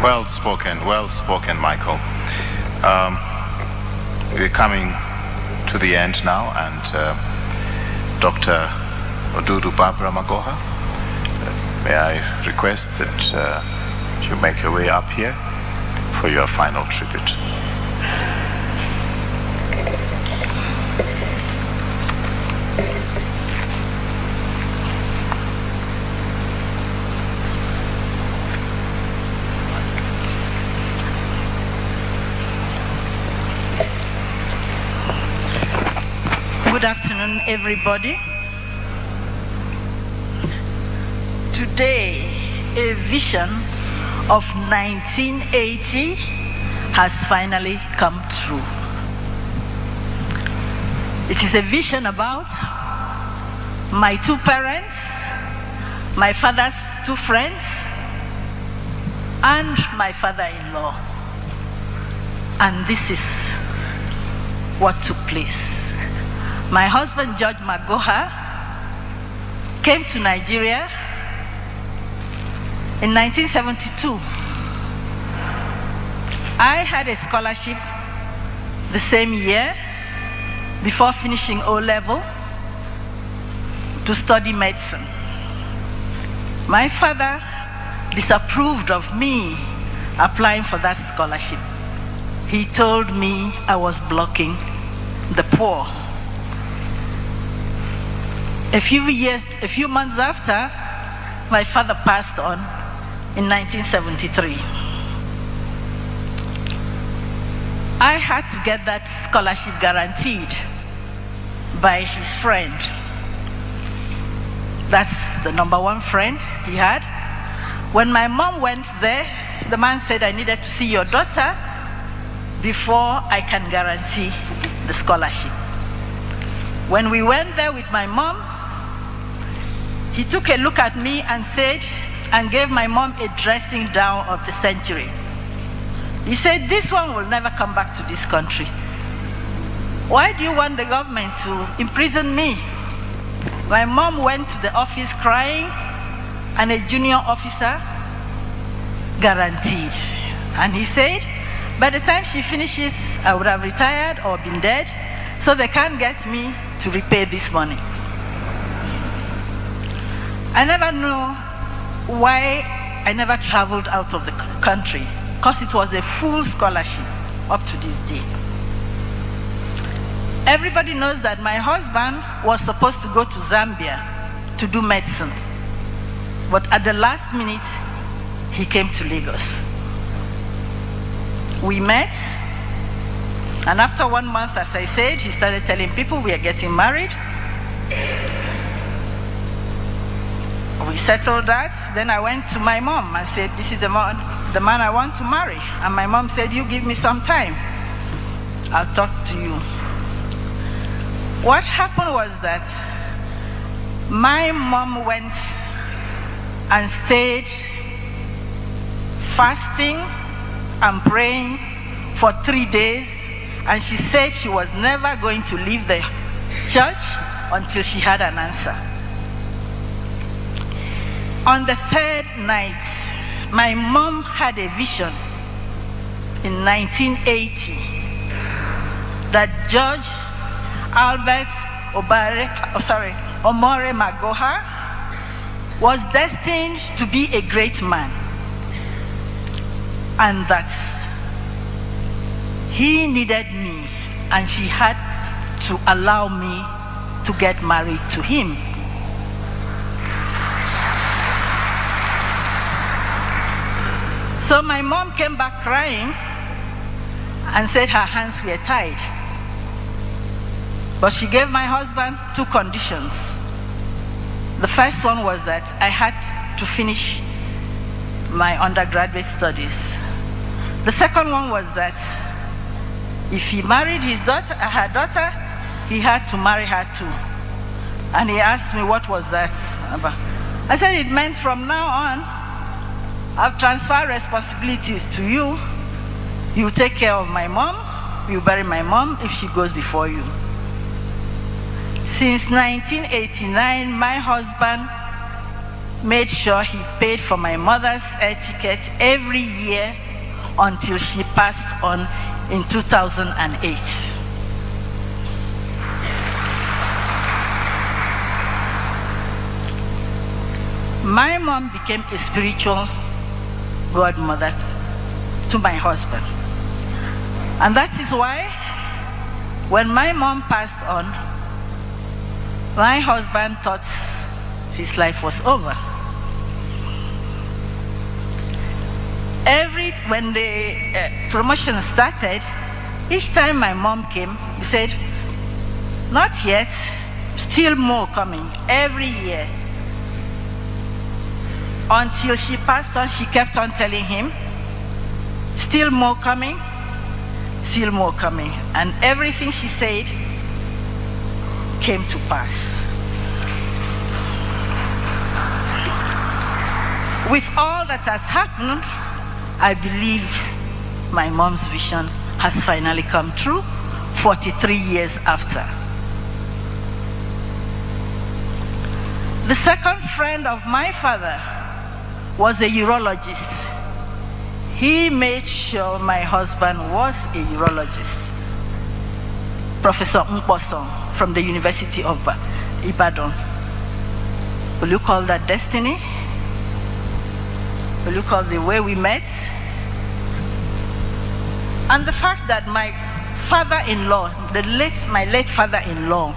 Well spoken, Michael. We're coming to the end now, and Dr. Odudu Barbara Magoha, may I request that you make your way up here for your final tribute. Good afternoon, everybody. Today, a vision of 1980 has finally come true. It is a vision about my two parents, my father's two friends, and my father-in-law. And this is what took place. My husband, Prof Magoha, came to Nigeria in 1972. I had a scholarship the same year before finishing O-level to study medicine. My father disapproved of me applying for that scholarship. He told me I was blocking the poor. A few months after, my father passed on in 1973. I had to get that scholarship guaranteed by his friend. That's the number one friend he had. When my mom went there, the man said, I needed to see your daughter before I can guarantee the scholarship. When we went there with my mom, he took a look at me and said, and gave my mom a dressing down of the century. He said, this one will never come back to this country. Why do you want the government to imprison me? My mom went to the office crying, and a junior officer guaranteed. And he said, by the time she finishes, I would have retired or been dead, so they can't get me to repay this money. I never knew why I never traveled out of the country, because it was a full scholarship up to this day. Everybody knows that my husband was supposed to go to Zambia to do medicine, but at the last minute, he came to Lagos. We met, and after 1 month, as I said, he started telling people we are getting married. We settled that. Then I went to my mom and said, this is the man I want to marry. And my mom said, you give me some time. I'll talk to you. What happened was that my mom went and stayed fasting and praying for 3 days. And she said she was never going to leave the church until she had an answer. On the third night, my mom had a vision in 1980 that Judge Omore Magoha was destined to be a great man, and that he needed me, and she had to allow me to get married to him. So my mom came back crying and said her hands were tied. But she gave my husband 2 conditions. The first one was that I had to finish my undergraduate studies. The second one was that if he married her daughter, he had to marry her too. And he asked me, what was that about? I said, it meant from now on, I've transferred responsibilities to you. You take care of my mom, you bury my mom if she goes before you. Since 1989, my husband made sure he paid for my mother's air ticket every year until she passed on in 2008. My mom became a spiritual godmother to my husband. And that is why when my mom passed on, my husband thought his life was over. When the promotion started, each time my mom came, he said, "Not yet, still more coming," every year. Until she passed on, she kept on telling him, "Still more coming, still more coming." And everything she said came to pass. With all that has happened, I believe my mom's vision has finally come true 43 years after. The second friend of my father was a urologist. He made sure my husband was a urologist. Professor Mboso from the University of Ibadan. Will you call that destiny? Will you call the way we met? And the fact that my father-in-law, my late father-in-law,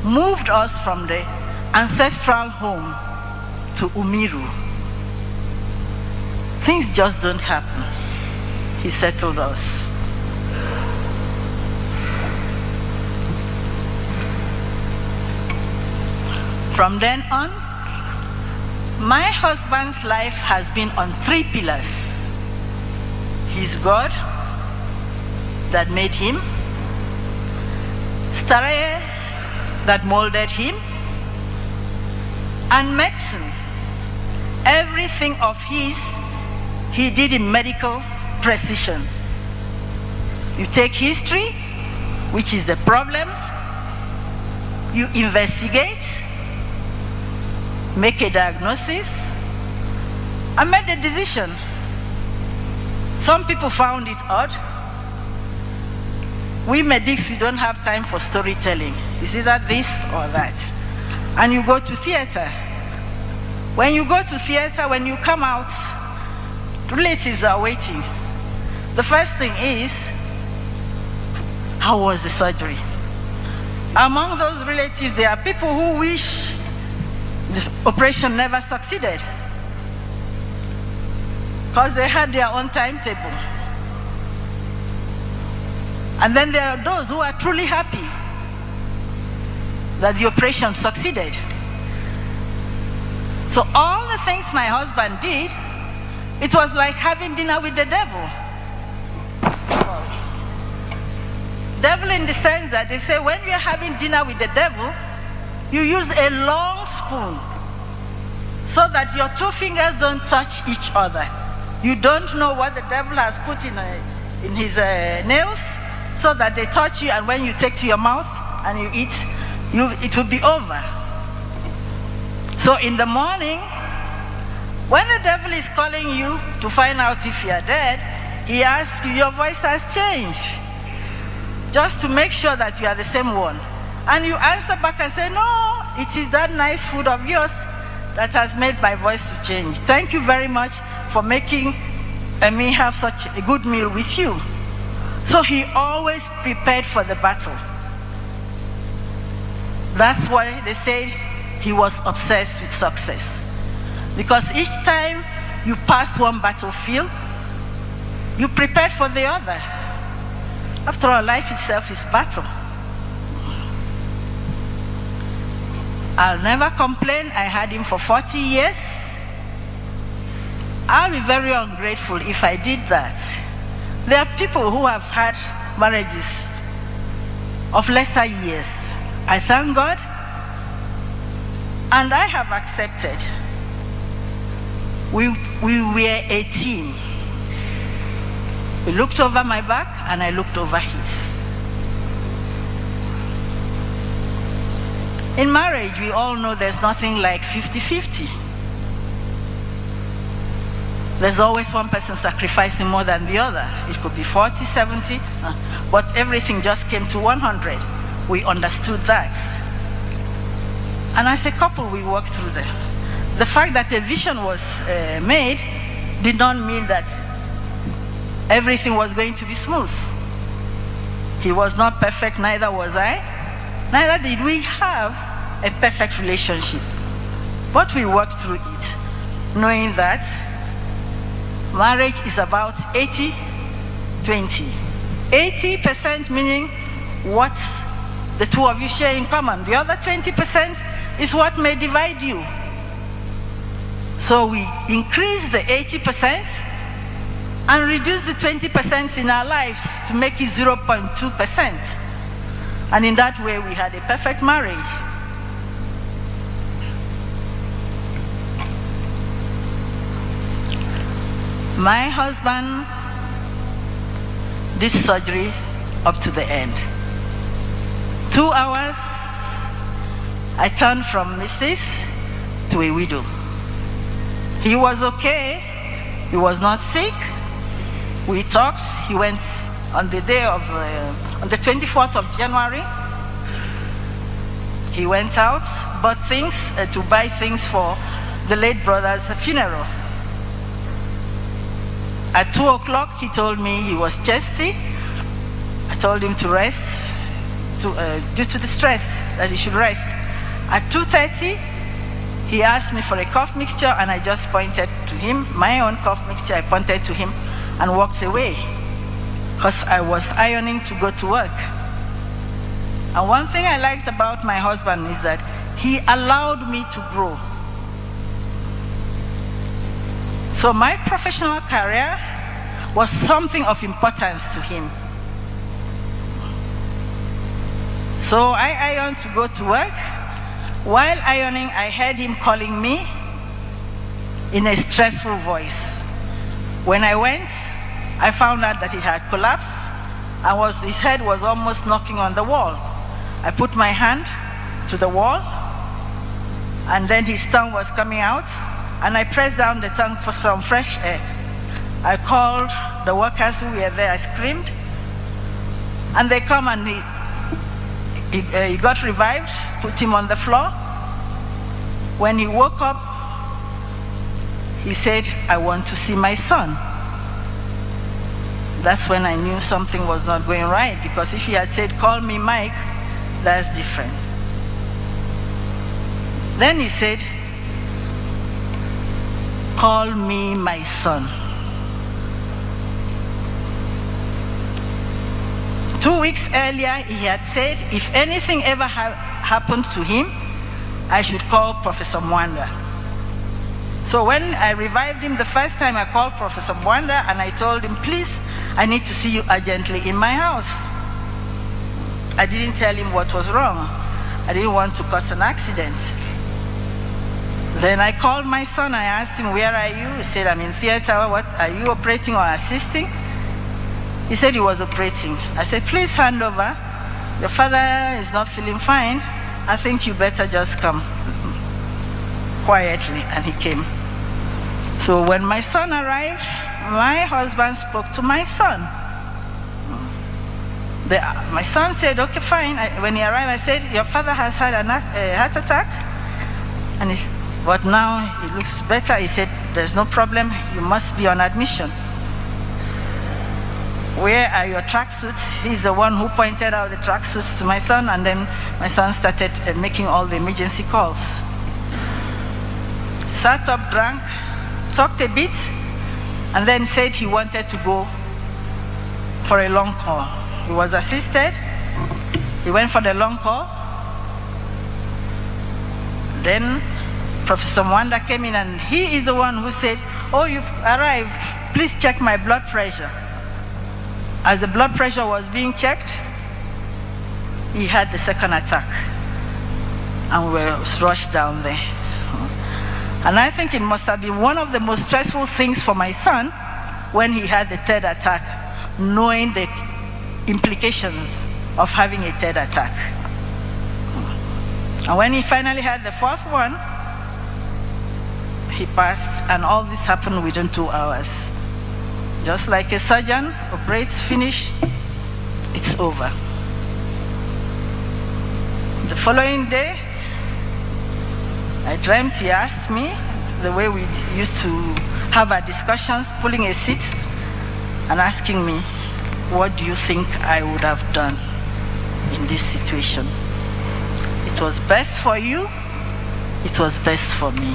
moved us from the ancestral home to Umiru. Things just don't happen. He settled us. From then on, my husband's life has been on 3 pillars. His God that made him, Stare that molded him, and medicine. Everything of his, he did in medical precision. You take history, which is the problem, you investigate, make a diagnosis, and make a decision. Some people found it odd. We medics, we don't have time for storytelling. It's either this or that. And you go to theater. When you go to theater, when you come out, relatives are waiting. The first thing is, how was the surgery? Among those relatives, there are people who wish the operation never succeeded because they had their own timetable. And then there are those who are truly happy that the operation succeeded. So all the things my husband did, it was like having dinner with the devil. Devil in the sense that they say when you're having dinner with the devil, you use a long spoon so that your 2 fingers don't touch each other. You don't know what the devil has put in his nails, so that they touch you, and when you take to your mouth and you eat, it will be over. So in the morning, when the devil is calling you to find out if you are dead, he asks you, your voice has changed, just to make sure that you are the same one. And you answer back and say, no, it is that nice food of yours that has made my voice to change. Thank you very much for making me have such a good meal with you. So he always prepared for the battle. That's why they say he was obsessed with success. Because each time you pass one battlefield, you prepare for the other. After all, life itself is battle. I'll never complain. I had him for 40 years. I'll be very ungrateful if I did that. There are people who have had marriages of lesser years. I thank God, and I have accepted. We were a team. He looked over my back, and I looked over his. In marriage, we all know there's nothing like 50-50. There's always one person sacrificing more than the other. It could be 40, 70, but everything just came to 100. We understood that. And as a couple, we worked through that. The fact that a vision was made did not mean that everything was going to be smooth. He was not perfect, neither was I. Neither did we have a perfect relationship. But we worked through it, knowing that marriage is about 80-20. 80% meaning what the two of you share in common. The other 20% is what may divide you. So we increase the 80% and reduce the 20% in our lives to make it 0.2%. And in that way, we had a perfect marriage. My husband did surgery up to the end. 2 hours, I turned from Mrs. to a widow. He was okay. He was not sick. We talked. He went on the day of, on the 24th of January. He went out, bought things to buy things for the late brother's funeral. At 2 o'clock, he told me he was chesty. I told him to rest, due to the stress, that he should rest. At 2:30, he asked me for a cough mixture, and I just pointed to him, my own cough mixture. I pointed to him and walked away because I was ironing to go to work. And one thing I liked about my husband is that he allowed me to grow. So my professional career was something of importance to him. So I ironed to go to work. While ironing, I heard him calling me in a stressful voice. When I went, I found out that he had collapsed and his head was almost knocking on the wall. I put my hand to the wall, and then his tongue was coming out, and I pressed down the tongue for some fresh air. I called the workers who were there. I screamed, and they come, and he got revived, put him on the floor. When he woke up, he said, "I want to see my son." That's when I knew something was not going right, because if he had said, "Call me Mike," that's different. Then he said, "Call me my son." 2 weeks earlier, he had said, if anything ever happened to him, I should call Professor Mwanda. So when I revived him the first time, I called Professor Mwanda and I told him, "Please, I need to see you urgently in my house." I didn't tell him what was wrong. I didn't want to cause an accident. Then I called my son. I asked him, "Where are you?" He said, "I'm in theater." "What, are you operating or assisting?" He said he was operating. I said, "Please hand over. Your father is not feeling fine. I think you better just come." Quietly, and he came. So when my son arrived, my husband spoke to my son. My son said, "Okay, fine." When he arrived, I said, "Your father has had a heart attack, and but now it looks better." He said, "There's no problem. You must be on admission." "Where are your tracksuits?" He's the one who pointed out the tracksuits to my son, and then my son started making all the emergency calls. Sat up, drank, talked a bit, and then said he wanted to go for a long call. He was assisted. He went for the long call. Then Professor Mwanda came in, and he is the one who said, "Oh, you've arrived. Please check my blood pressure." As the blood pressure was being checked, he had the second attack, and we were rushed down there. And I think it must have been one of the most stressful things for my son when he had the third attack, knowing the implications of having a third attack. And when he finally had the fourth one, he passed, and all this happened within 2 hours. Just like a surgeon operates, finish, it's over. The following day, I dreamt he asked me, the way we used to have our discussions, pulling a seat and asking me, what do you think I would have done in this situation? It was best for you, it was best for me.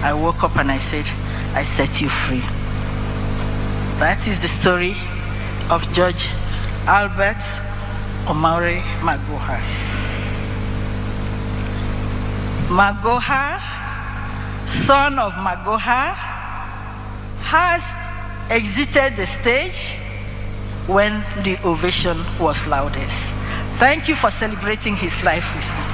I woke up and I said, I set you free. That is the story of Judge Albert Omare Magoha. Magoha, son of Magoha, has exited the stage when the ovation was loudest. Thank you for celebrating his life with me.